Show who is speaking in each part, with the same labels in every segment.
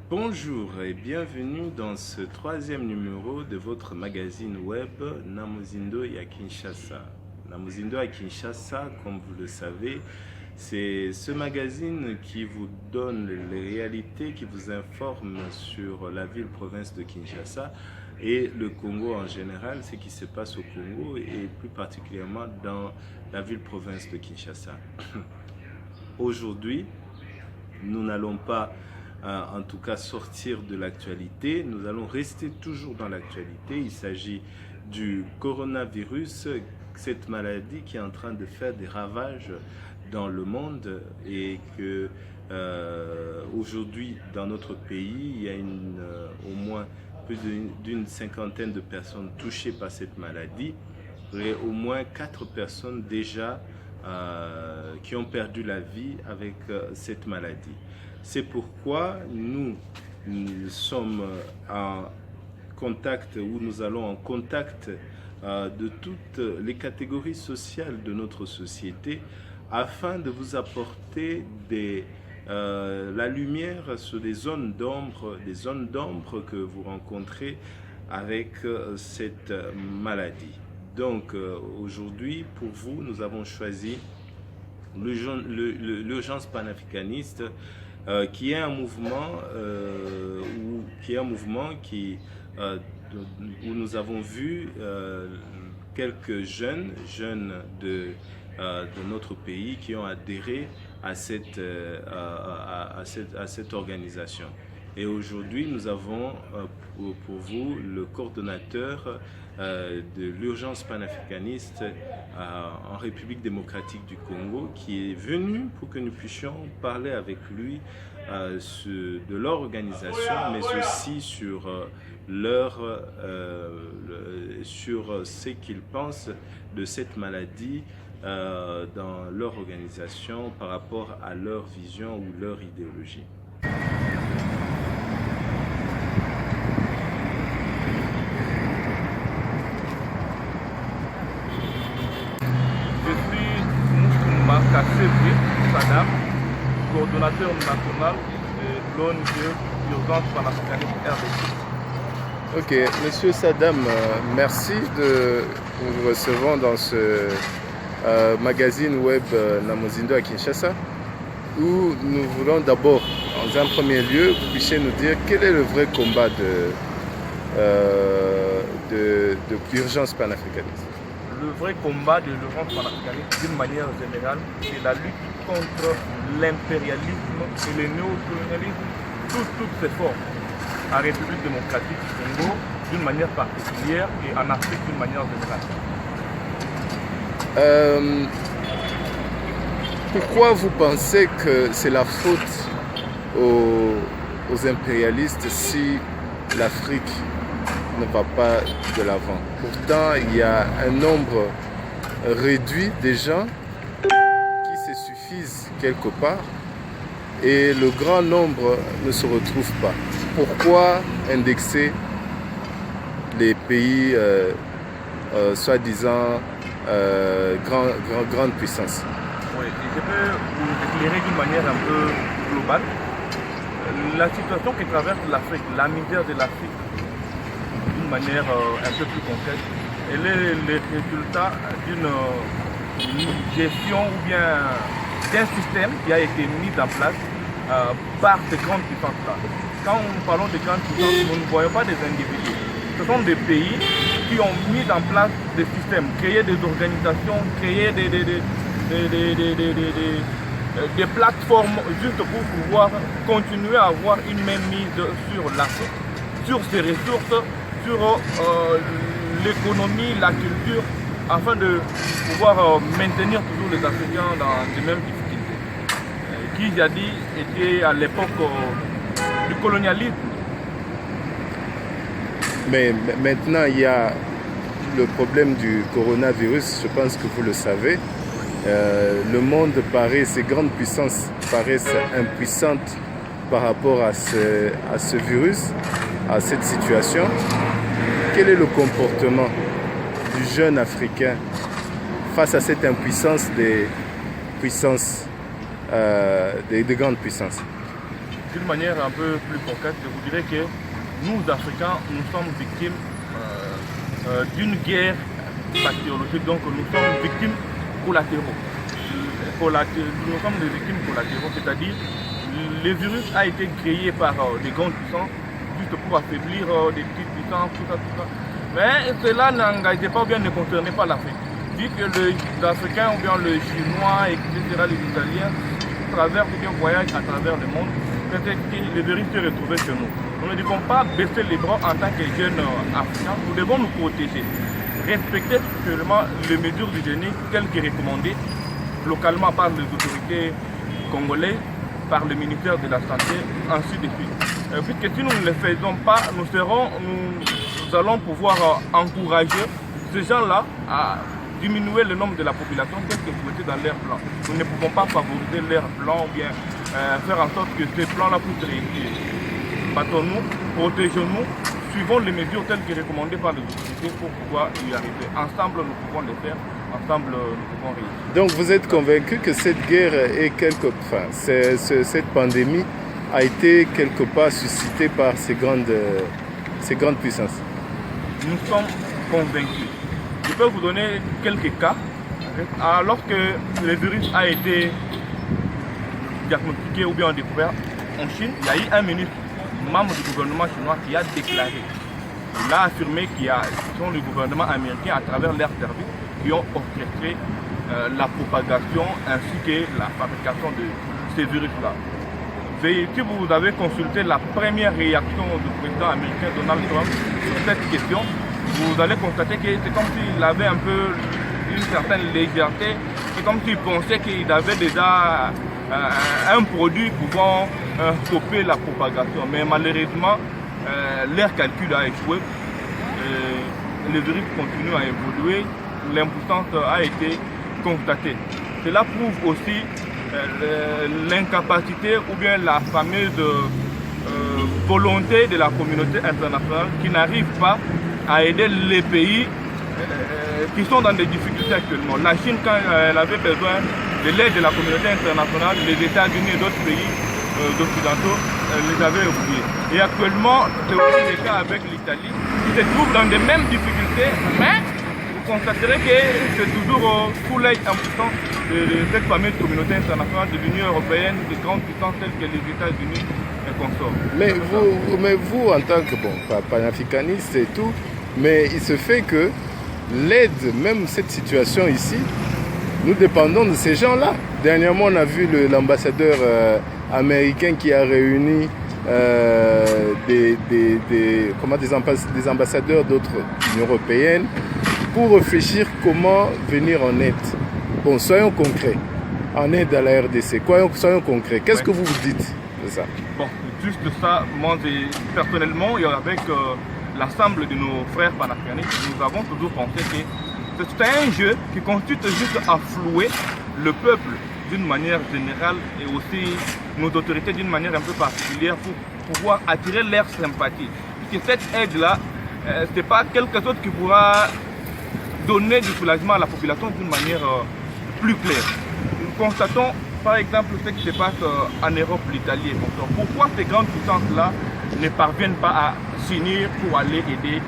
Speaker 1: Bonjour et bienvenue dans ce troisième numéro de votre magazine web Namuzindo à Kinshasa. Namuzindo à Kinshasa, comme vous le savez, c'est ce magazine qui vous donne les réalités, qui vous informe sur la ville-province de Kinshasa et le Congo en général, ce qui se passe au Congo et plus particulièrement dans la ville-province de Kinshasa. Aujourd'hui, nous n'allons pas en tout cas sortir de l'actualité, nous allons rester toujours dans l'actualité. Il s'agit du coronavirus, cette maladie qui est en train de faire des ravages dans le monde et que aujourd'hui dans notre pays, il y a au moins plus d'une cinquantaine de personnes touchées par cette maladie et au moins 4 personnes déjà qui ont perdu la vie avec cette maladie. C'est pourquoi nous sommes en contact, ou nous allons en contact de toutes les catégories sociales de notre société afin de vous apporter la lumière sur des zones d'ombre que vous rencontrez avec cette maladie. Donc aujourd'hui, pour vous, nous avons choisi l'urgence panafricaniste qui est un mouvement où nous avons vu quelques jeunes de notre pays qui ont adhéré à cette organisation. Et aujourd'hui, nous avons pour vous le coordonnateur de l'urgence panafricaniste en République démocratique du Congo qui est venu pour que nous puissions parler avec lui de leur organisation, mais aussi sur ce qu'ils pensent de cette maladie dans leur organisation par rapport à leur vision ou leur idéologie.
Speaker 2: Sadam, coordonnateur national de l'ONG Urgence Panafricaniste RDC.
Speaker 1: Ok, Monsieur Sadam, merci de nous recevoir dans ce magazine web Namuzindo à Kinshasa, où nous voulons d'abord, en un premier lieu, que vous puissiez nous dire quel est le vrai combat de l'urgence panafricaniste.
Speaker 2: Le vrai combat de l'urgence panafricaniste, d'une manière générale, c'est la lutte contre l'impérialisme et le néocolonialisme, toutes ces formes, en République démocratique du Congo, d'une manière particulière, et en Afrique d'une manière générale.
Speaker 1: Pourquoi vous pensez que c'est la faute aux impérialistes si l'Afrique ne va pas de l'avant? Pourtant, il y a un nombre réduit de gens qui se suffisent quelque part et le grand nombre ne se retrouve pas. Pourquoi indexer les pays soi-disant grande puissance?
Speaker 2: Oui, je peux vous éclairer d'une manière un peu globale. La situation qui traverse l'Afrique, la misère de l'Afrique, d'une manière un peu plus concrète, elle est le résultat d'une gestion ou bien d'un système qui a été mis en place par ces grandes puissances-là. Quand nous parlons de grandes puissances, nous ne voyons pas des individus. Ce sont des pays qui ont mis en place des systèmes, créé des organisations, créé des plateformes juste pour pouvoir continuer à avoir une mainmise sur l'Afrique, sur ses ressources, sur l'économie, la culture, afin de pouvoir maintenir toujours les Africains dans les mêmes difficultés. Qui jadis était à l'époque du colonialisme.
Speaker 1: Mais maintenant, il y a le problème du coronavirus, je pense que vous le savez. Le monde paraît, ces grandes puissances paraissent impuissantes par rapport à ce virus, à cette situation. Quel est le comportement du jeune Africain face à cette impuissance des puissances, des grandes puissances?
Speaker 2: d'une manière un peu plus concrète, je vous dirais que nous, Africains, nous sommes victimes d'une guerre bactériologique, donc nous sommes victimes collatéraux. Nous sommes des victimes collatéraux, c'est-à-dire le virus a été créé par des grandes puissances juste pour affaiblir des petites puissances, tout ça. Mais cela n'engageait pas ou bien ne concernait pas l'Afrique. Vu que les Africains ou bien les Chinois, etc., les Italiens, traversent ou bien voyagent à travers le monde, peut-être que le virus s'est retrouvé chez nous. Nous ne devons pas baisser les bras en tant que jeunes Africains, nous devons nous protéger. Respecter seulement les mesures d'hygiène telles que recommandées localement par les autorités congolaises, par le ministère de la Santé, ainsi de suite. Puisque si nous ne le faisons pas, nous allons pouvoir encourager ces gens-là à diminuer le nombre de la population tel que souhaité dans leur plan. Nous ne pouvons pas favoriser leur plan ou bien faire en sorte que ces plans-là puissent réussir. Battons-nous, protégeons-nous, suivons les mesures telles que recommandées par les autorités pour pouvoir y arriver. Ensemble, nous pouvons le faire. Ensemble, nous pouvons réussir.
Speaker 1: Donc vous êtes convaincu que cette guerre est cette pandémie a été quelque part suscitée par ces grandes puissances?
Speaker 2: Nous sommes convaincus. Je peux vous donner quelques cas. Alors que le virus a été diagnostiqué ou bien découvert en Chine, il y a eu un ministre, membre du gouvernement chinois, qui a déclaré, il a affirmé qu'il y a le gouvernement américain à travers leurs services qui ont orchestré la propagation ainsi que la fabrication de ces virus-là. Si vous avez consulté la première réaction du président américain Donald Trump sur cette question, vous allez constater que c'est comme s'il avait un peu une certaine légèreté, c'est comme s'il pensait qu'il avait déjà un produit pouvant stopper la propagation. Mais malheureusement, leur calcul a échoué. Le virus continue à évoluer, l'impuissance a été constatée. Cela prouve aussi l'incapacité ou bien la fameuse volonté de la communauté internationale qui n'arrive pas à aider les pays qui sont dans des difficultés actuellement. La Chine, quand elle avait besoin de l'aide de la communauté internationale, les États-Unis et d'autres pays occidentaux les avaient oubliés. Et actuellement, c'est aussi le cas avec l'Italie, qui se trouve dans les mêmes difficultés, mais vous constaterez que c'est toujours sous l'œil impuissant de cette fameuse communauté internationale, de l'Union européenne, des grandes puissances telles que les États-Unis et consorts.
Speaker 1: Mais vous, en tant que panafricaniste et tout, mais il se fait que l'aide, même cette situation ici, nous dépendons de ces gens-là. Dernièrement, on a vu l'ambassadeur américain qui a réuni des ambassadeurs d'autres Unions européennes pour réfléchir comment venir en aide. Bon, soyons concrets. En aide à la RDC, soyons concrets. Qu'est-ce que vous vous dites de ça?
Speaker 2: Bon, juste ça, moi personnellement, et avec l'ensemble de nos frères panafricanistes, nous avons toujours pensé que c'est un jeu qui consiste juste à flouer le peuple d'une manière générale et aussi nos autorités d'une manière un peu particulière pour pouvoir attirer leur sympathie. Puisque cette aide-là, ce n'est pas quelque chose qui pourra donner du soulagement à la population d'une manière plus claire. Nous constatons par exemple ce qui se passe en Europe, l'Italie et consorts. Pourquoi ces grandes puissances-là ne parviennent pas à s'unir pour aller aider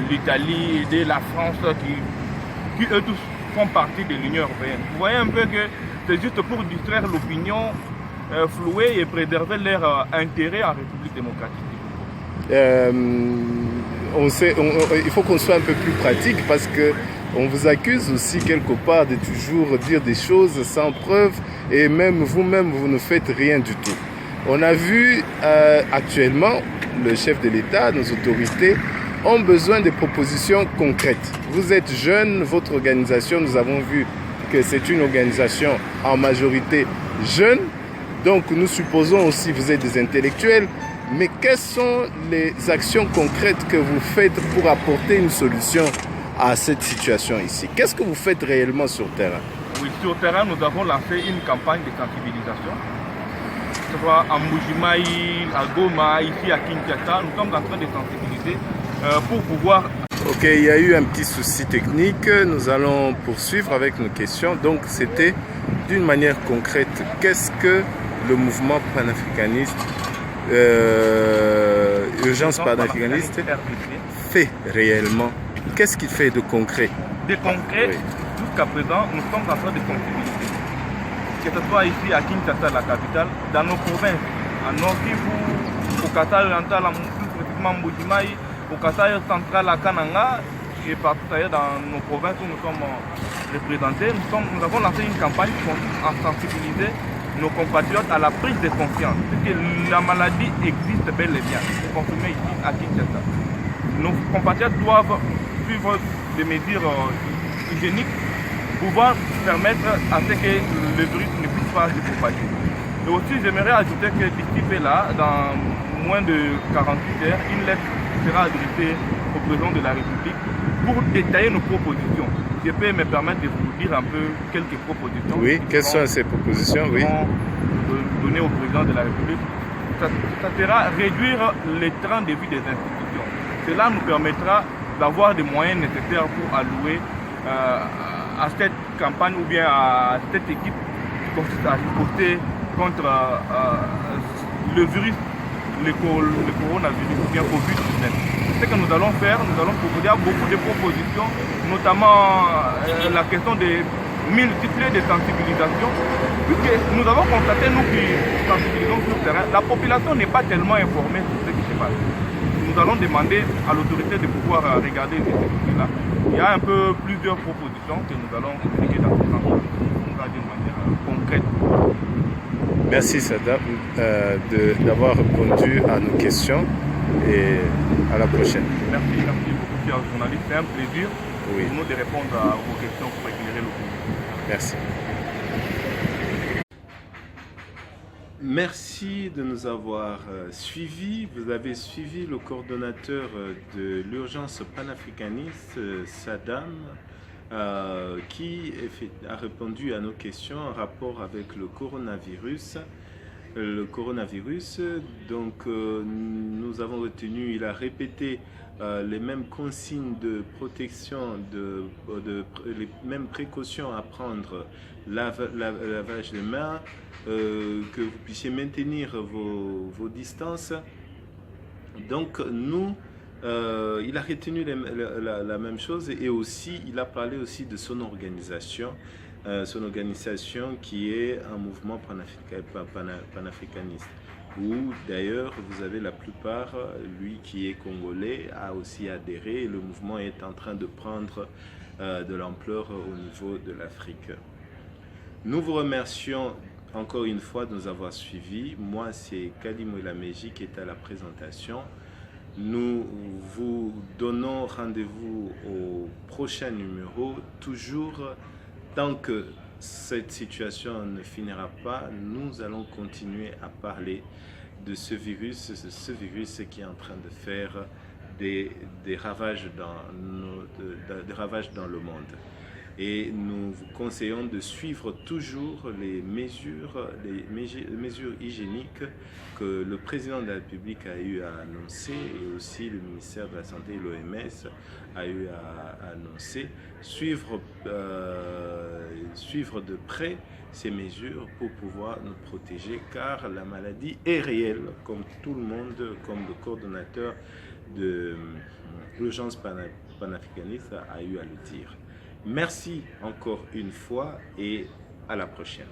Speaker 2: l'Italie, aider la France qui eux tous font partie de l'Union européenne? Vous voyez un peu que c'est juste pour distraire l'opinion, flouer et préserver leur intérêt en République démocratique.
Speaker 1: Il faut qu'on soit un peu plus pratique parce qu'on vous accuse aussi quelque part de toujours dire des choses sans preuve et même vous-même, vous ne faites rien du tout. On a vu actuellement, le chef de l'État, nos autorités, ont besoin de propositions concrètes. Vous êtes jeune, votre organisation, nous avons vu que c'est une organisation en majorité jeune, donc nous supposons aussi que vous êtes des intellectuels, mais quelles sont les actions concrètes que vous faites pour apporter une solution à cette situation ici? Qu'est-ce que vous faites réellement sur le terrain?
Speaker 2: Oui, sur le terrain, nous avons lancé une campagne de sensibilisation. Que ce soit à Mbuji-Mayi, à Goma, ici à Kinshasa, nous sommes en train de sensibiliser pour pouvoir...
Speaker 1: Ok, il y a eu un petit souci technique. Nous allons poursuivre avec nos questions. Donc, c'était d'une manière concrète. Qu'est-ce que le mouvement panafricaniste Urgence panafricaniste fait réellement? Qu'est-ce qu'il fait de concret?
Speaker 2: De concret, oui. Jusqu'à présent, nous sommes en train de sensibiliser. Que ce soit ici à Kinshasa, la capitale, dans nos provinces, à Nord Kivu, au Kasai oriental, plus précisément Mbujimai, au Kasai central à Kananga, et partout ailleurs dans nos provinces où nous sommes représentés. Nous avons lancé une campagne qui consiste à sensibiliser nos compatriotes à la prise de conscience. Que la maladie existe bel et bien, c'est confirmé ici à Kinshasa. Nos compatriotes doivent suivre des mesures hygiéniques pouvant permettre à ce que le virus ne puisse pas se propager. Et aussi, j'aimerais ajouter que d'ici là, dans moins de 48 heures, une lettre sera adressée au président de la République pour détailler nos propositions. Je peux me permettre de vous dire un peu quelques propositions.
Speaker 1: Oui, quelles sont ces propositions? Oui.
Speaker 2: Donner au président de la République. Ça sera réduire les trains de vie des institutions. Cela nous permettra d'avoir des moyens nécessaires pour allouer à cette campagne ou bien à cette équipe qui consiste à riposter contre le virus, le coronavirus ou bien Covid-19. Ce que nous allons faire, nous allons proposer beaucoup de propositions, notamment la question de multiplier des sensibilisations, puisque nous avons constaté, nous qui sensibilisons sur le terrain, la population n'est pas tellement informée sur ce qui se passe. Nous allons demander à l'autorité de pouvoir regarder ces études-là. Il y a un peu plusieurs propositions que nous allons communiquer dans ce sens d'une manière concrète.
Speaker 1: Merci Sada d'avoir répondu à nos questions et à la prochaine.
Speaker 2: Merci beaucoup, chers journalistes. C'est un plaisir pour nous de répondre à vos questions pour éclairer l'opinion.
Speaker 1: Merci. Merci de nous avoir suivis. Vous avez suivi le coordonnateur de l'urgence panafricaniste, Sadam, qui a répondu à nos questions en rapport avec le coronavirus. Donc nous avons retenu, il a répété les mêmes consignes de protection, les mêmes précautions à prendre, lavage de mains, que vous puissiez maintenir vos distances. Donc nous, il a retenu la même chose et aussi il a parlé aussi de son organisation qui est un mouvement panafricaniste, où d'ailleurs vous avez la plupart, lui qui est congolais, a aussi adhéré et le mouvement est en train de prendre de l'ampleur au niveau de l'Afrique. Nous vous remercions encore une fois de nous avoir suivis. Moi, c'est Kalimou Lameji qui est à la présentation. Nous vous donnons rendez-vous au prochain numéro. Toujours, tant que cette situation ne finira pas, nous allons continuer à parler de ce virus qui est en train de faire des ravages dans le monde. Et nous vous conseillons de suivre toujours les mesures hygiéniques que le président de la République a eu à annoncer et aussi le ministère de la Santé et l'OMS a eu à annoncer. Suivre de près ces mesures pour pouvoir nous protéger, car la maladie est réelle, comme tout le monde, comme le coordonnateur de l'urgence panafricaniste a eu à le dire. Merci encore une fois et à la prochaine.